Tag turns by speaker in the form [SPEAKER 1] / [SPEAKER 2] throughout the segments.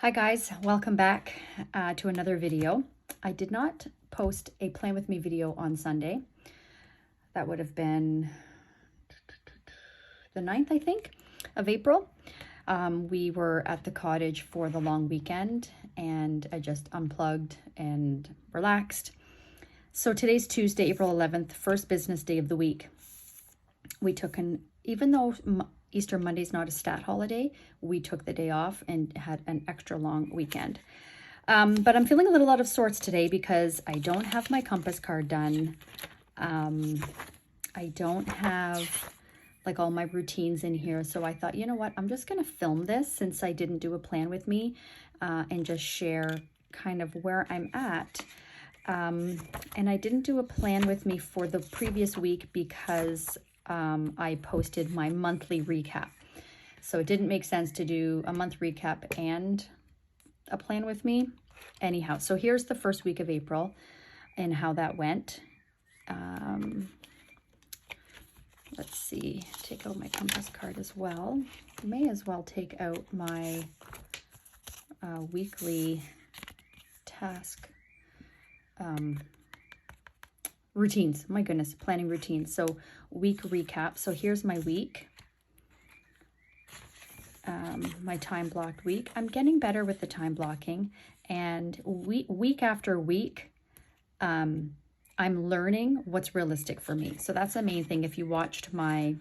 [SPEAKER 1] Hi guys, welcome back to another video. I did not post a plan with me video on Sunday. That would have been the 9th, I think, of April. We were at the cottage for the long weekend and I just unplugged and relaxed. So today's Tuesday, April 11th, first business day of the week. We took even though Easter Monday is not a stat holiday, we took the day off and had an extra long weekend. But I'm feeling a little out of sorts today because I don't have my compass card done. I don't have like all my routines in here. So I thought, you know what, I'm just going to film this since I didn't do a plan with me and just share kind of where I'm at. And I didn't do a plan with me for the previous week because I posted my monthly recap. So it didn't make sense to do a month recap and a plan with me. Anyhow, so here's the first week of April and how that went. Let's see, take out my compass card as well. May as well take out my weekly task routines. My goodness, planning routines. So week recap. So here's my week. My time blocked week. I'm getting better with the time blocking, and week after week, I'm learning what's realistic for me. So that's the main thing. If you watched my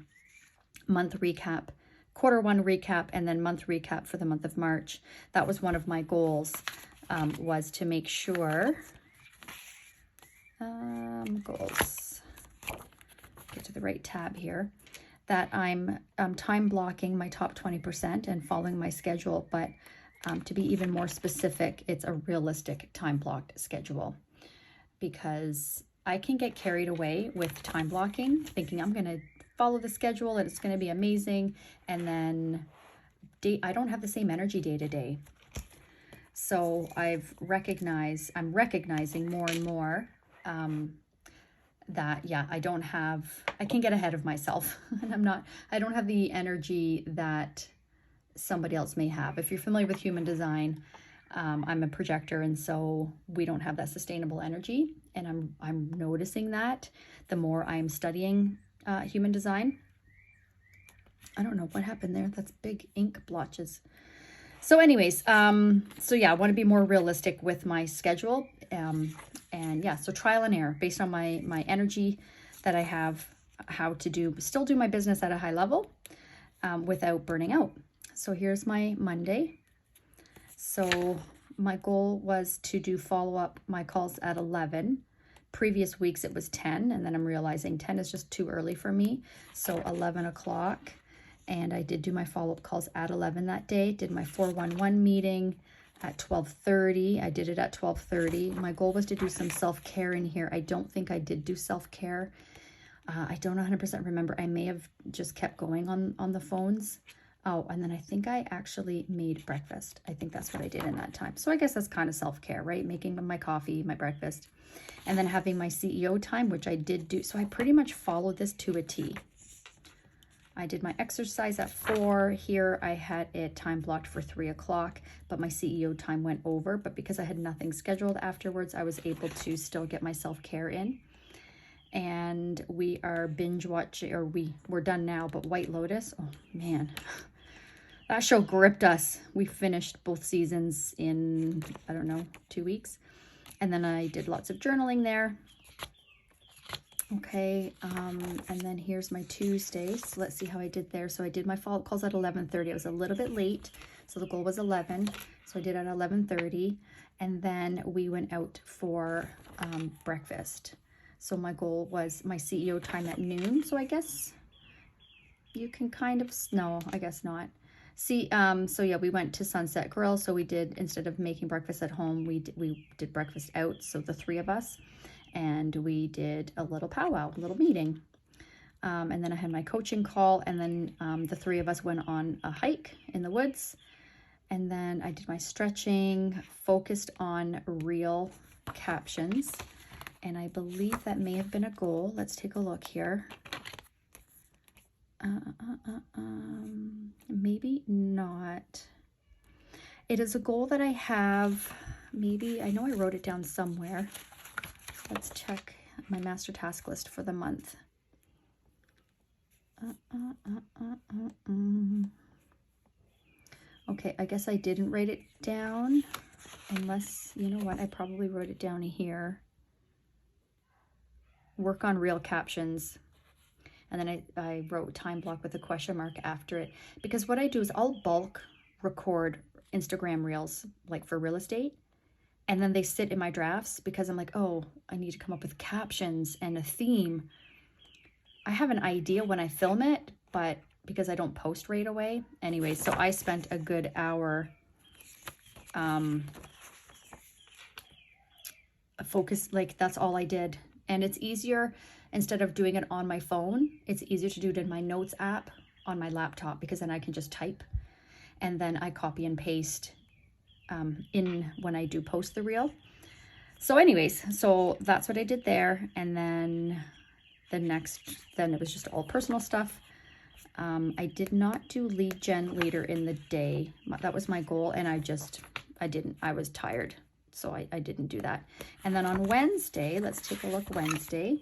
[SPEAKER 1] month recap, quarter one recap, and then month recap for the month of March, that was one of my goals, was to make sure, goals, get to the right tab here, that I'm time blocking my top 20% and following my schedule. But to be even more specific, it's a realistic time blocked schedule, because I can get carried away with time blocking, thinking I'm going to follow the schedule and it's going to be amazing. And then I don't have the same energy day to day. So I'm recognizing more and more that, yeah, I can get ahead of myself and I don't have the energy that somebody else may have. If you're familiar with human design, I'm a projector, and so we don't have that sustainable energy. And I'm noticing that the more I'm studying human design. I don't know what happened there. That's big ink blotches. So anyways, so yeah, I want to be more realistic with my schedule. And yeah, so trial and error based on my energy that I have, how to still do my business at a high level without burning out. So here's my Monday. So my goal was to do follow-up my calls at 11. Previous weeks it was 10, and then I'm realizing 10 is just too early for me. So 11 o'clock. And I did do my follow-up calls at 11 that day, did my 411 meeting at 12:30. I did it at 12:30. My goal was to do some self-care in here. I don't think I did do self-care. I don't 100% remember. I may have just kept going on the phones. Oh, and then I think I actually made breakfast. I think that's what I did in that time. So I guess that's kind of self-care, right? Making my coffee, my breakfast, and then having my CEO time, which I did do. So I pretty much followed this to a T. I did my exercise at 4. Here I had it time blocked for 3 o'clock, but my CEO time went over. But because I had nothing scheduled afterwards, I was able to still get my self-care in. And we are binge watching, or we're done now, but White Lotus, oh man, that show gripped us. We finished both seasons in, I don't know, 2 weeks. And then I did lots of journaling there. Okay, and then here's my Tuesday. So let's see how I did there. So I did my follow-up calls at 11:30. I was a little bit late, so the goal was 11. So I did at 11:30, and then we went out for breakfast. So my goal was my CEO time at noon. So I guess you can kind of, no, I guess not. See, so yeah, we went to Sunset Grill. So we did, instead of making breakfast at home, we did breakfast out. So the 3 of us. And we did a little powwow, a little meeting. And then I had my coaching call, and then the 3 of us went on a hike in the woods. And then I did my stretching, focused on real captions. And I believe that may have been a goal. Let's take a look here. Maybe not. It is a goal that I have. Maybe, I know I wrote it down somewhere. Let's check my master task list for the month. Okay, I guess I didn't write it down, unless, you know what, I probably wrote it down here. Work on real captions. And then I wrote time block with a question mark after it. Because what I do is I'll bulk record Instagram reels, like for real estate. And then they sit in my drafts because I'm like, oh, I need to come up with captions and a theme. I have an idea when I film it, but because I don't post right away. Anyway, so I spent a good hour focus, like that's all I did. And it's easier, instead of doing it on my phone, it's easier to do it in my notes app on my laptop, because then I can just type and then I copy and paste in when I do post the reel. So anyways, so that's what I did there. And then then it was just all personal stuff. I did not do lead gen later in the day. That was my goal, and I was tired, so I didn't do that. And then on Wednesday, let's take a look. Wednesday,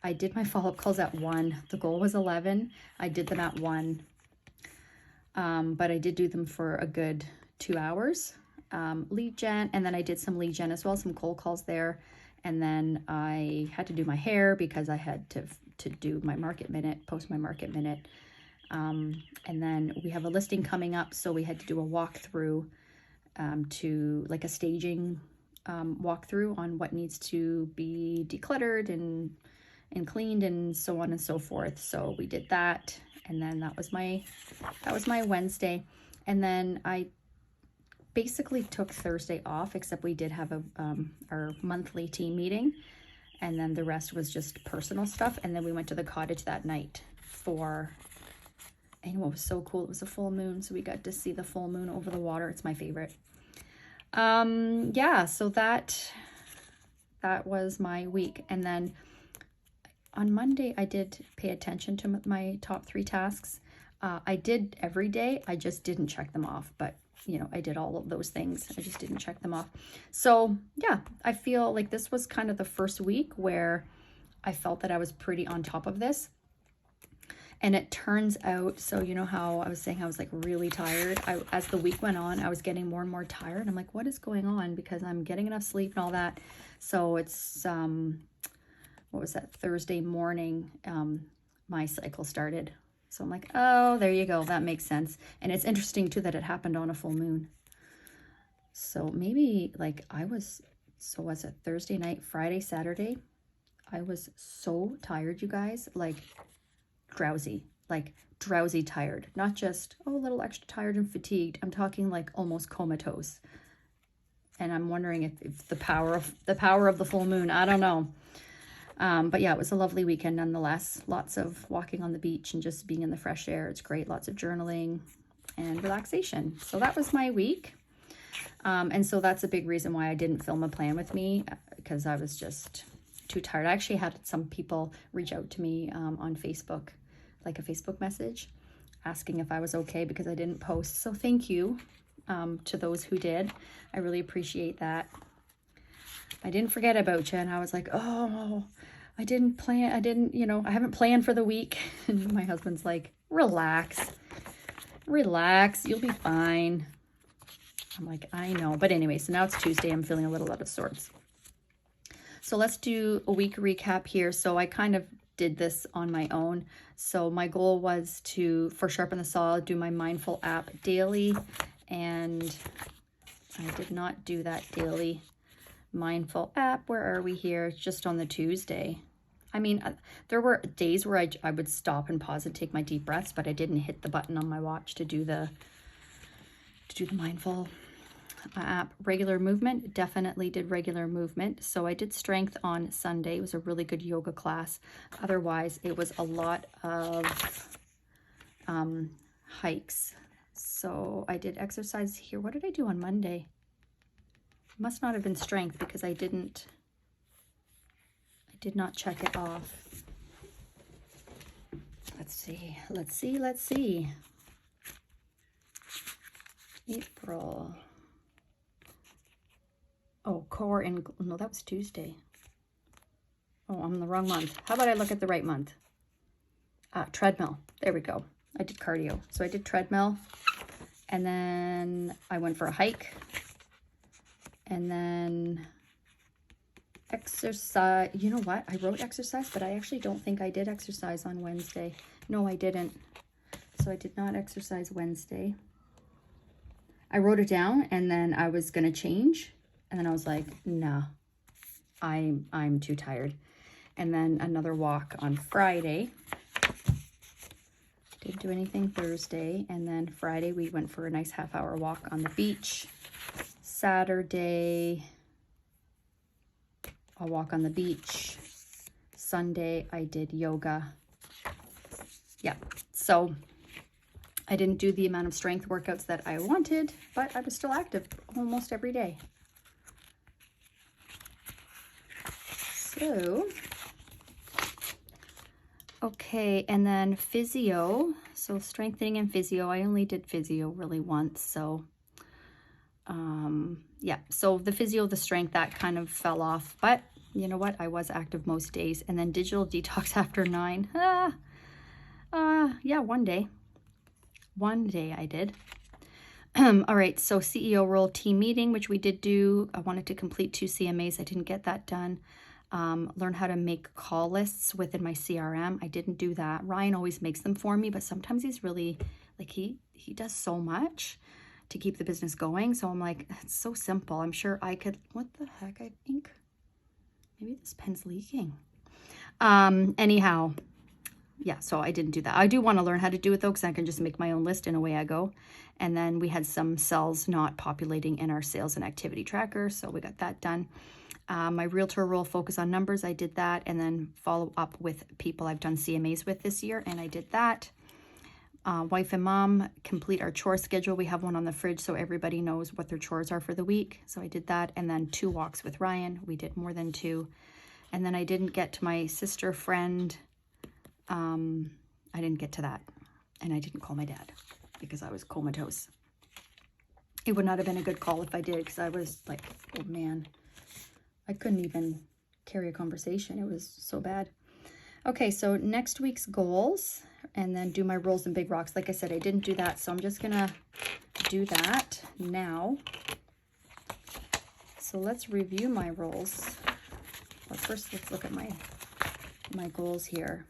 [SPEAKER 1] I did my follow-up calls at 1. The goal was 11. I did them at 1, but I did do them for a good 2 hours. Lead gen, and then I did some lead gen as well, some cold calls there. And then I had to do my hair because I had to do my market minute, post my market minute. And then we have a listing coming up, so we had to do a walkthrough, to like a staging walkthrough on what needs to be decluttered and cleaned and so on and so forth. So we did that, and then that was my Wednesday. And then I basically took Thursday off, except we did have our monthly team meeting, and then the rest was just personal stuff. And then we went to the cottage that night and what was so cool, it was a full moon, so we got to see the full moon over the water. It's my favorite. Yeah, so that was my week. And then on Monday, I did pay attention to my top 3 tasks. I did every day, I just didn't check them off, but you know, I did all of those things. I just didn't check them off. So yeah, I feel like this was kind of the first week where I felt that I was pretty on top of this. And it turns out, so you know how I was saying I was like really tired. As the week went on, I was getting more and more tired. I'm like, what is going on? Because I'm getting enough sleep and all that. So it's, what was that, Thursday morning, my cycle started. So I'm like, oh, there you go. That makes sense. And it's interesting too that it happened on a full moon. So maybe like was it Thursday night, Friday, Saturday? I was so tired, you guys, like drowsy tired, not just, oh, a little extra tired and fatigued. I'm talking like almost comatose. And I'm wondering if the power of the full moon, I don't know. But yeah, it was a lovely weekend nonetheless. Lots of walking on the beach and just being in the fresh air. It's great. Lots of journaling and relaxation. So that was my week. And so that's a big reason why I didn't film a plan with me, because I was just too tired. I actually had some people reach out to me on Facebook, like a Facebook message, asking if I was okay because I didn't post. So thank you to those who did. I really appreciate that. I didn't forget about you, and I was like, oh, I haven't planned for the week. And my husband's like, relax, you'll be fine. I'm like, I know. But anyway, so now it's Tuesday. I'm feeling a little out of sorts. So let's do a week recap here. So I kind of did this on my own. So my goal was for Sharpen the Saw, do my mindful app daily. And I did not do that daily. Mindful app, where are we here? It's just on the Tuesday. I mean, there were days where I would stop and pause and take my deep breaths, but I didn't hit the button on my watch to do the mindful app. Regular movement, definitely did regular movement. So I did strength on Sunday. It was a really good yoga class. Otherwise, it was a lot of hikes. So I did exercise here. What did I do on Monday? Must not have been strength because I did not check it off. Let's see. April. Oh, core and, no, that was Tuesday. Oh, I'm in the wrong month. How about I look at the right month? Treadmill. There we go. I did cardio. So I did treadmill, and then I went for a hike, and then exercise. You know what? I wrote exercise, but I actually don't think I did exercise on Wednesday. No, I didn't. So I did not exercise Wednesday. I wrote it down, and then I was going to change, and then I was like, nah, I'm too tired. And then another walk on Friday. Didn't do anything Thursday. And then Friday, we went for a nice half-hour walk on the beach. Saturday, a walk on the beach. Sunday, I did yoga. Yeah, so I didn't do the amount of strength workouts that I wanted, but I was still active almost every day. So, okay, and then physio. So strengthening and physio. I only did physio really once, so yeah. So the physio, the strength, that kind of fell off, but you know what? I was active most days. And then digital detox after 9. Yeah, one day. One day I did. All right, so CEO role team meeting, which we did do. I wanted to complete 2 CMAs. I didn't get that done. Learn how to make call lists within my CRM. I didn't do that. Ryan always makes them for me, but sometimes he's really, like, he does so much to keep the business going. So I'm like, it's so simple. I'm sure I could, what the heck, I think maybe this pen's leaking. Anyhow, yeah, so I didn't do that. I do want to learn how to do it though, because I can just make my own list and away I go. And then we had some cells not populating in our sales and activity tracker, so we got that done. My realtor role, focus on numbers, I did that. And then follow up with people I've done CMAs with this year, and I did that. Wife and mom, complete our chore schedule. We have one on the fridge so everybody knows what their chores are for the week. So I did that. And then 2 walks with Ryan. We did more than 2. And then I didn't get to my sister friend. I didn't get to that. And I didn't call my dad because I was comatose. It would not have been a good call if I did, because I was like, oh man, I couldn't even carry a conversation. It was so bad. Okay, so next week's goals, and then do my rolls and big rocks. Like I said, I didn't do that, so I'm just gonna do that now. So let's review my rolls. Well, first, let's look at my goals here.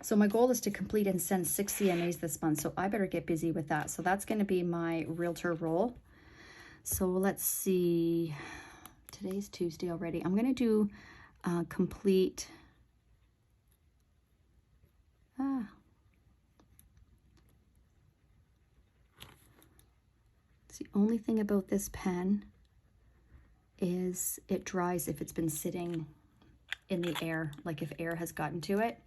[SPEAKER 1] So my goal is to complete and send 6 CMAs this month, so I better get busy with that. So that's gonna be my realtor role. So let's see, today's Tuesday already. I'm gonna do complete, it's the only thing about this pen is it dries if it's been sitting in the air, like if air has gotten to it.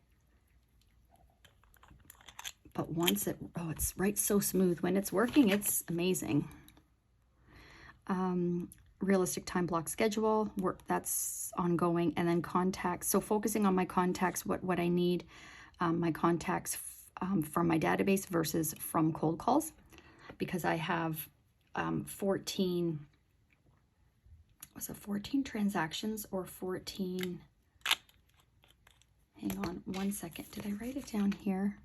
[SPEAKER 1] But once it, oh, it's right so smooth. When it's working, it's amazing. Realistic time block schedule, work, that's ongoing. And then contacts, so focusing on my contacts, what I need, my contacts from my database versus from cold calls, because I have 14, was it 14 transactions or 14, hang on one second, did I write it down here?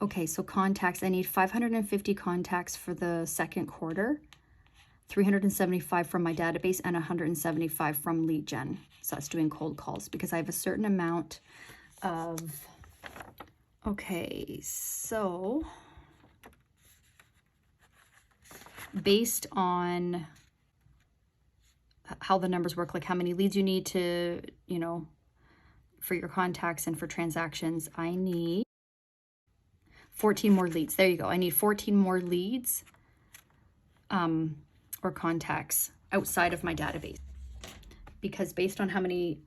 [SPEAKER 1] Okay, so contacts, I need 550 contacts for the second quarter, 375 from my database, and 175 from lead gen. So that's doing cold calls, because I have a certain amount of, okay, so based on how the numbers work, like how many leads you need to, you know, for your contacts and for transactions, I need 14 more leads. There you go. I need 14 more leads or contacts outside of my database, because based on how many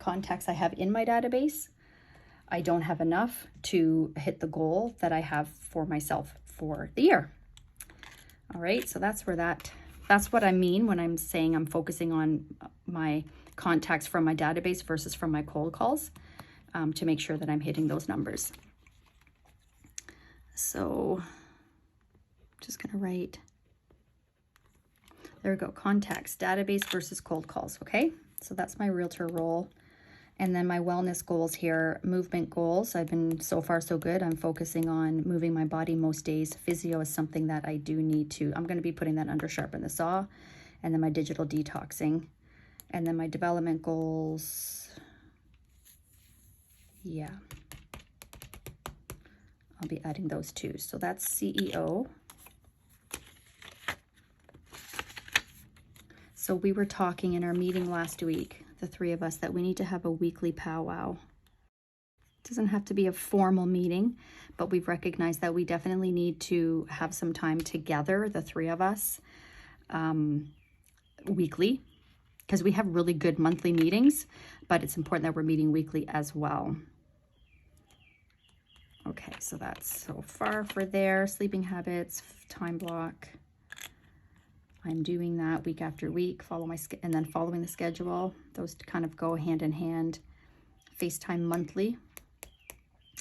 [SPEAKER 1] contacts I have in my database, I don't have enough to hit the goal that I have for myself for the year. All right, so that's where that's what I mean when I'm saying I'm focusing on my contacts from my database versus from my cold calls, to make sure that I'm hitting those numbers. So I'm just gonna write, There we go. Contacts, database versus cold calls. Okay. So that's my realtor role. And then my wellness goals here, movement goals. I've been so far so good. I'm focusing on moving my body most days. Physio is something that I do need to. I'm going to be putting that under sharpen the saw. And then my digital detoxing. And then my development goals. Yeah. I'll be adding those too. So that's CEO. So we were talking in our meeting last week, the three of us, that we need to have a weekly powwow. It doesn't have to be a formal meeting, but we've recognized that we definitely need to have some time together, the three of us, weekly, because we have really good monthly meetings, but it's important that we're meeting weekly as well. Okay, so that's so far for there. Sleeping habits, time block. I'm doing that week after week, and then following the schedule. Those kind of go hand in hand. FaceTime monthly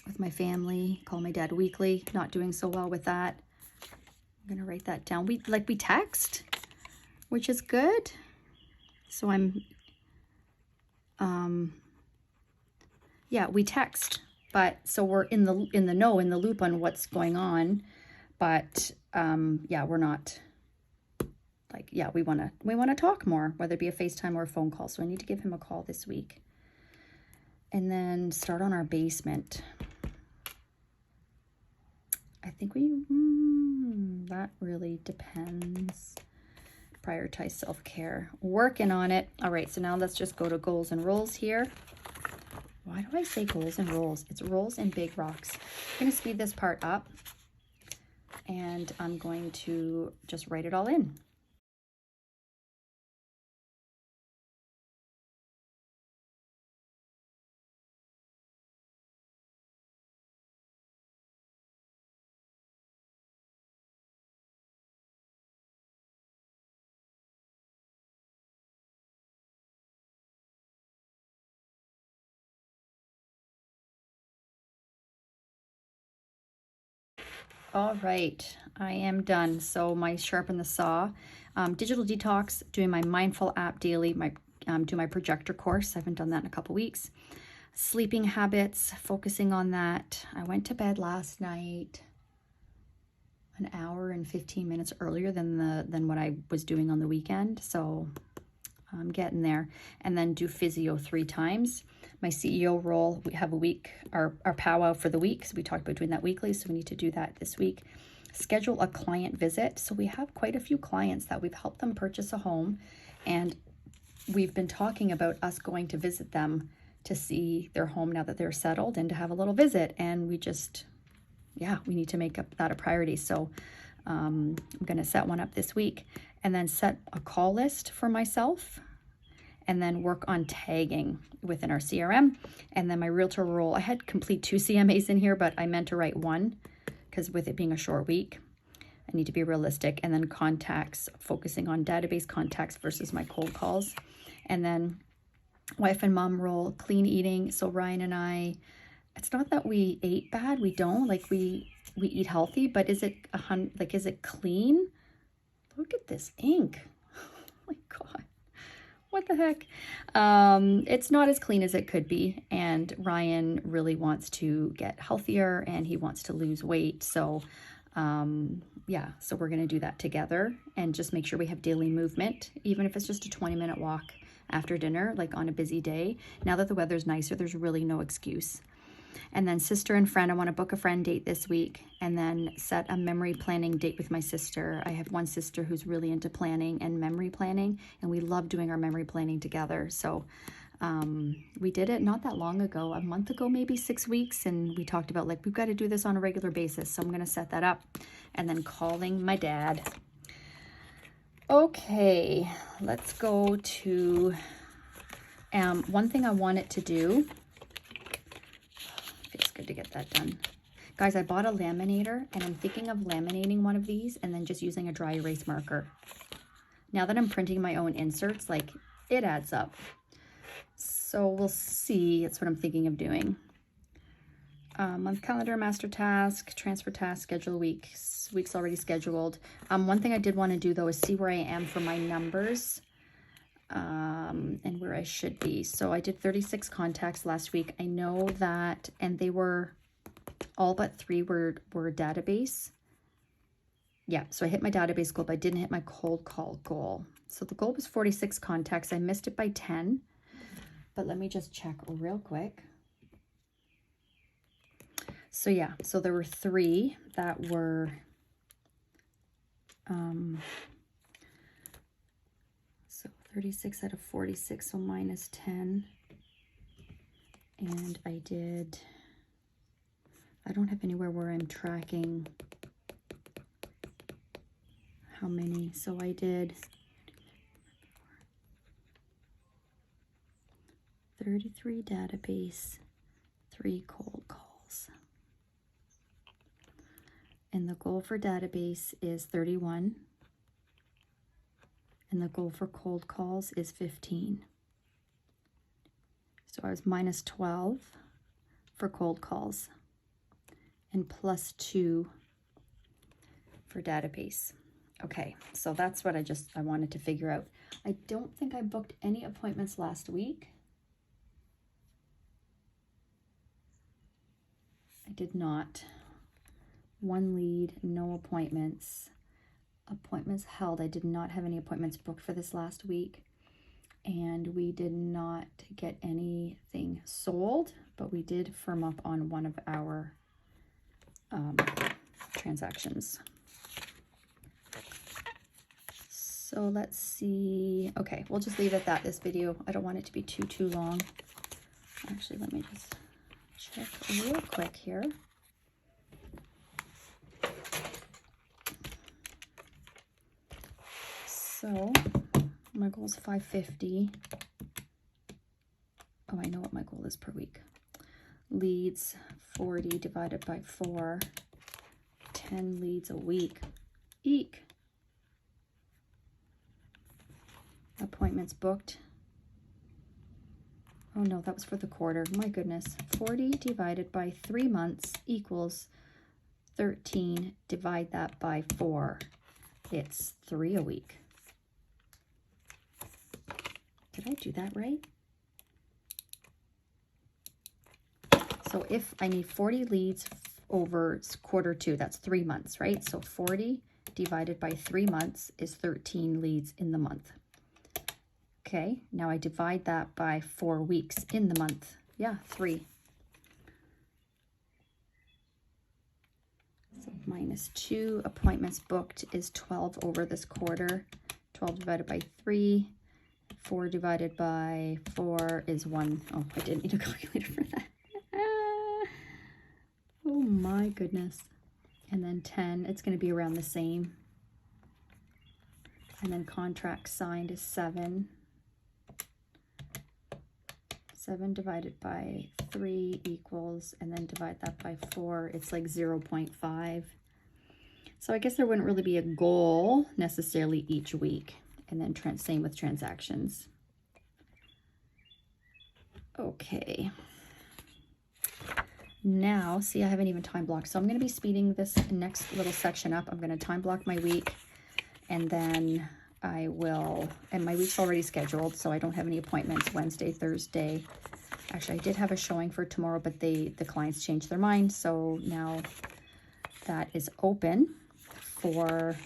[SPEAKER 1] with my family. Call my dad weekly. Not doing so well with that. I'm gonna write that down. We text, which is good. So I'm, yeah, we text, but so we're in the loop on what's going on, but yeah, we're not. Like, yeah, we want to talk more, whether it be a FaceTime or a phone call. So I need to give him a call this week. And then start on our basement. I think that really depends. Prioritize self-care. Working on it. All right, so now let's just go to goals and roles here. Why do I say goals and roles? It's rolls and big rocks. I'm going to speed this part up. And I'm going to just write it all in. All right, I am done. So my sharpen the saw, digital detox, doing my mindful app daily, do my projector course. I haven't done that in a couple weeks. Sleeping habits, focusing on that. I went to bed last night an hour and 15 minutes earlier than what I was doing on the weekend. So I'm getting there. And then do physio 3 times. My CEO role, we have a week, our powwow for the week. So we talked about doing that weekly. So we need to do that this week. Schedule a client visit. So we have quite a few clients that we've helped them purchase a home. And we've been talking about us going to visit them to see their home now that they're settled and to have a little visit. And we just, yeah, we need to make that a priority. So I'm going to set one up this week and then set a call list for myself and then work on tagging within our CRM. And then my realtor role, I had complete 2 CMAs in here, but I meant to write 1 because with it being a short week, I need to be realistic. And then contacts, focusing on database contacts versus my cold calls. And then wife and mom role, clean eating. So Ryan and I, it's not that we ate bad. We don't, like we eat healthy, but is it is it clean? Look at this ink. Oh my God. What the heck? It's not as clean as it could be. And Ryan really wants to get healthier and he wants to lose weight. So yeah, so we're going to do that together and just make sure we have daily movement, even if it's just a 20-minute walk after dinner, like on a busy day. Now that the weather's nicer, there's really no excuse. And then sister and friend, I want to book a friend date this week and then set a memory planning date with my sister. I have one sister who's really into planning and memory planning, and we love doing our memory planning together. So we did it not that long ago, a month ago, maybe 6 weeks. And we talked about like, we've got to do this on a regular basis. So I'm going to set that up and then calling my dad. Okay, let's go to one thing I wanted to do. Feels good to get that done. Guys, I bought a laminator and I'm thinking of laminating one of these and then just using a dry erase marker. Now that I'm printing my own inserts, like it adds up. So we'll see. That's what I'm thinking of doing. Month calendar, master task, transfer task, schedule weeks already scheduled. One thing I did want to do though is see where I am for my numbers, and where I should be. So I did 36 contacts last week. I know that, and they were all but 3 were database. Yeah, so I hit my database goal, but I didn't hit my cold call goal. So the goal was 46 contacts. I missed it by 10, but let me just check real quick. So yeah, so there were 3 that were, so 36 out of 46, so minus 10. And I don't have anywhere where I'm tracking how many. So I did 33 database, 3 cold calls. And the goal for database is 31. And the goal for cold calls is 15. So I was minus 12 for cold calls and plus 2 for database. Okay, so that's what I wanted to figure out. I don't think I booked any appointments last week. I did not. 1 lead, no appointments. Appointments held. I did not have any appointments booked for this last week. And we did not get anything sold, but we did firm up on one of our transactions. So let's see. Okay, we'll just leave it at that, this video. I don't want it to be too long. Actually, let me just check real quick here. So my goal is 550. Oh, I know what my goal is per week. Leads 40 divided by 4, 10 leads a week. Eek. Appointments booked. Oh no, that was for the quarter. My goodness. 40 divided by 3 months equals 13. Divide that by 4. It's 3 a week. Did I do that right? So if I need 40 leads over quarter 2, that's 3 months, right? So 40 divided by 3 months is 13 leads in the month. Okay, now I divide that by 4 weeks in the month. Yeah, 3. So minus 2, appointments booked is 12 over this quarter. 12 divided by 3. 4 divided by 4 is 1. Oh, I didn't need a calculator for that. Oh my goodness. And then 10, it's going to be around the same. And then contract signed is 7. 7 divided by 3 equals, and then divide that by 4, it's like 0.5. So I guess there wouldn't really be a goal necessarily each week. And then same with transactions. Okay. Now, see, I haven't even time blocked. So I'm going to be speeding this next little section up. I'm going to time block my week, and then I will, and my week's already scheduled, so I don't have any appointments Wednesday, Thursday. Actually, I did have a showing for tomorrow, but the clients changed their mind. So now that is open for,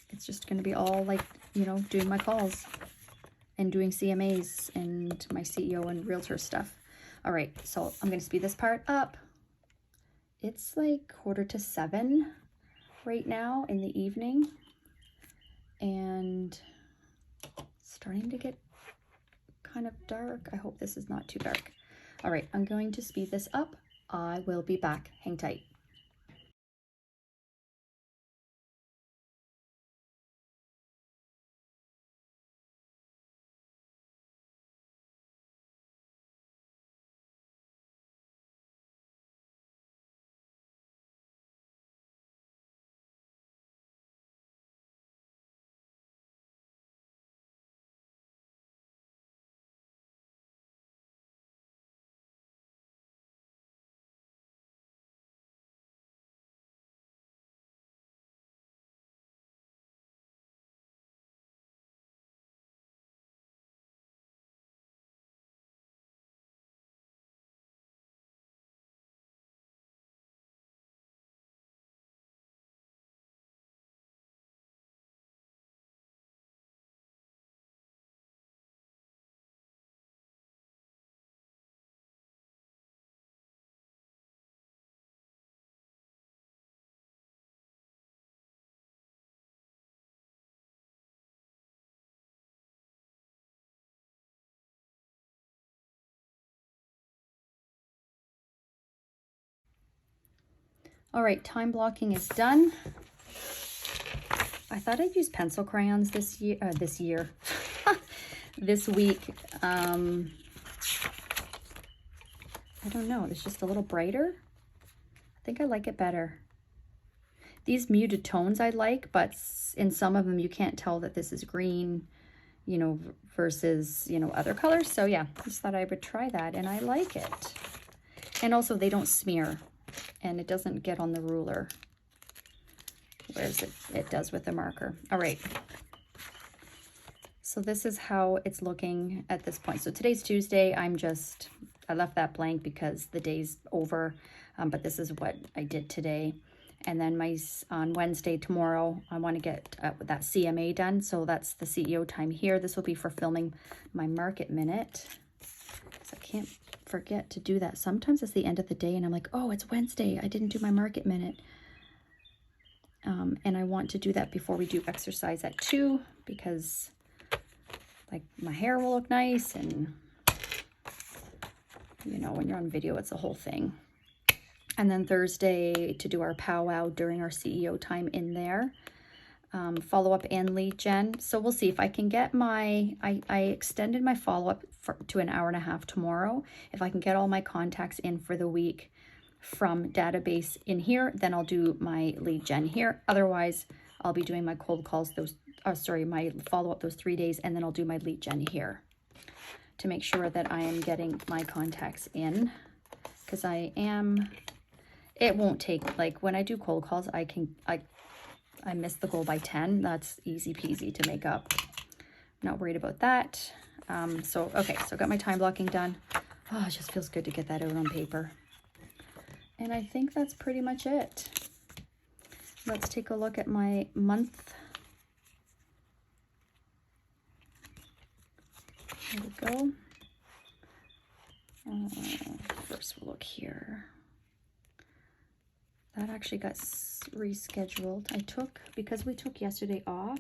[SPEAKER 1] it's just going to be all like, you know, doing my calls and doing CMAs and my CEO and realtor stuff. All right, so I'm going to speed this part up. It's like 6:45 right now in the evening, and it's starting to get kind of dark. I hope this is not too dark. All right, I'm going to speed this up. I will be back. Hang tight. All right, time blocking is done. I thought I'd use pencil crayons this year, this week. I don't know, it's just a little brighter. I think I like it better. These muted tones I like, but in some of them you can't tell that this is green, you know, versus, you know, other colors. So yeah, just thought I would try that, and I like it. And also they don't smear, and it doesn't get on the ruler, whereas it does with the marker. All right. So this is how it's looking at this point. So today's Tuesday. I left that blank because the day's over, but this is what I did today. And then on Wednesday, tomorrow, I want to get that CMA done. So that's the CEO time here. This will be for filming my market minute. So I can't forget to do that. Sometimes it's the end of the day and I'm like, oh, it's Wednesday. I didn't do my market minute. And I want to do that before we do exercise at 2 because like my hair will look nice, and you know, when you're on video, it's a whole thing. And then Thursday to do our powwow during our CEO time in there. Follow-up and lead gen. So we'll see if I can get I extended my follow-up to an hour and a half tomorrow. If I can get all my contacts in for the week from database in here, then I'll do my lead gen here. Otherwise, I'll be doing my cold calls, my follow-up those 3 days, and then I'll do my lead gen here to make sure that I am getting my contacts in, because it won't take, like when I do cold calls, I missed the goal by 10. That's easy peasy to make up. I'm not worried about that. Okay, so I got my time blocking done. Oh, it just feels good to get that out on paper. And I think that's pretty much it. Let's take a look at my month. There we go. First we'll look here. That actually got rescheduled. Because we took yesterday off,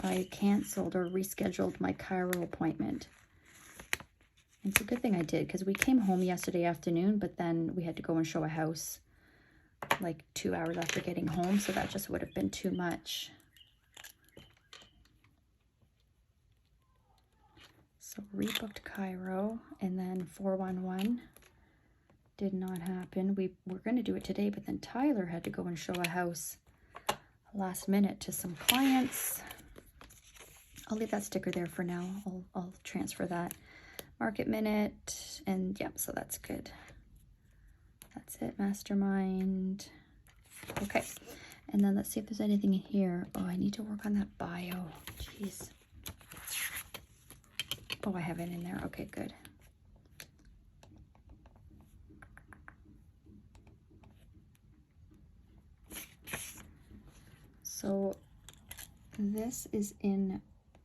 [SPEAKER 1] I canceled or rescheduled my chiro appointment. It's a good thing I did, because we came home yesterday afternoon, but then we had to go and show a house like 2 hours after getting home, so that just would have been too much. So rebooked chiro, and then 411 did not happen. We were going to do it today, but then Tyler had to go and show a house last minute to some clients. I'll leave that sticker there for now. I'll transfer that. Market minute, and yep, so that's good. That's it, mastermind. Okay, and then let's see if there's anything in here. Oh, I need to work on that bio. Jeez. Oh, I have it in there. Okay, good. So this is in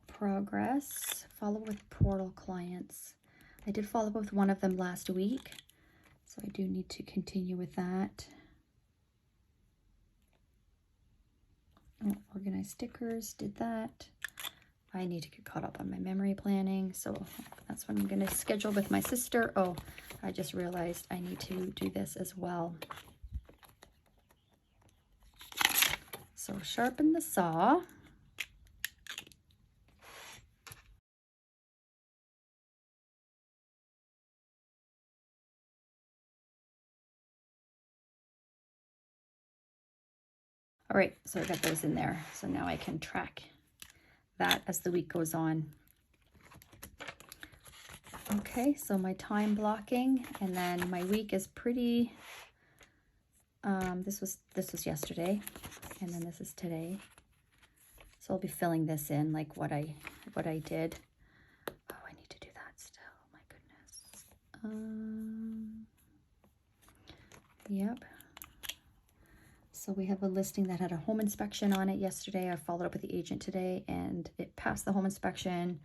[SPEAKER 1] progress. Follow with portal clients. I did follow with one of them last week, so I do need to continue with that. Oh, organize stickers, did that. I need to get caught up on my memory planning, so that's what I'm going to schedule with my sister. Oh, I just realized I need to do this as well. So sharpen the saw. All right, so I got those in there. So now I can track that as the week goes on. Okay, so my time blocking, and then my week is pretty, this was yesterday, and then this is today. So I'll be filling this in, like what I did. Oh, I need to do that still, my goodness. Yep. So we have a listing that had a home inspection on it yesterday. I followed up with the agent today, and it passed the home inspection.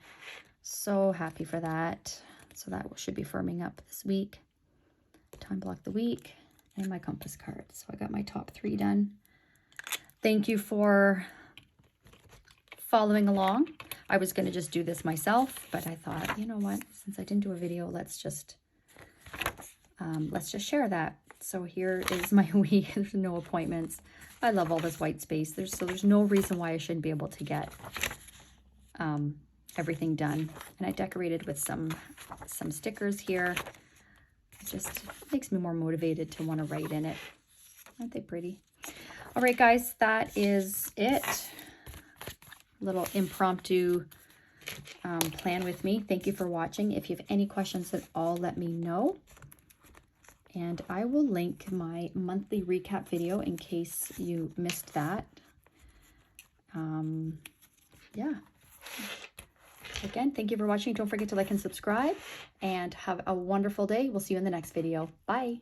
[SPEAKER 1] So happy for that. So that should be firming up this week. Time block the week, and my compass card. So I got my top 3 done. Thank you for following along. I was going to just do this myself, but I thought, you know what, since I didn't do a video, let's just share that. So here is my week. There's no appointments. I love all this white space. There's no reason why I shouldn't be able to get everything done. And I decorated with some stickers here. It just makes me more motivated to want to write in it. Aren't they pretty? All right, guys, that is it. Little impromptu plan with me. Thank you for watching. If you have any questions at all, let me know. And I will link my monthly recap video in case you missed that. Yeah. Again, thank you for watching. Don't forget to like and subscribe, and have a wonderful day. We'll see you in the next video. Bye.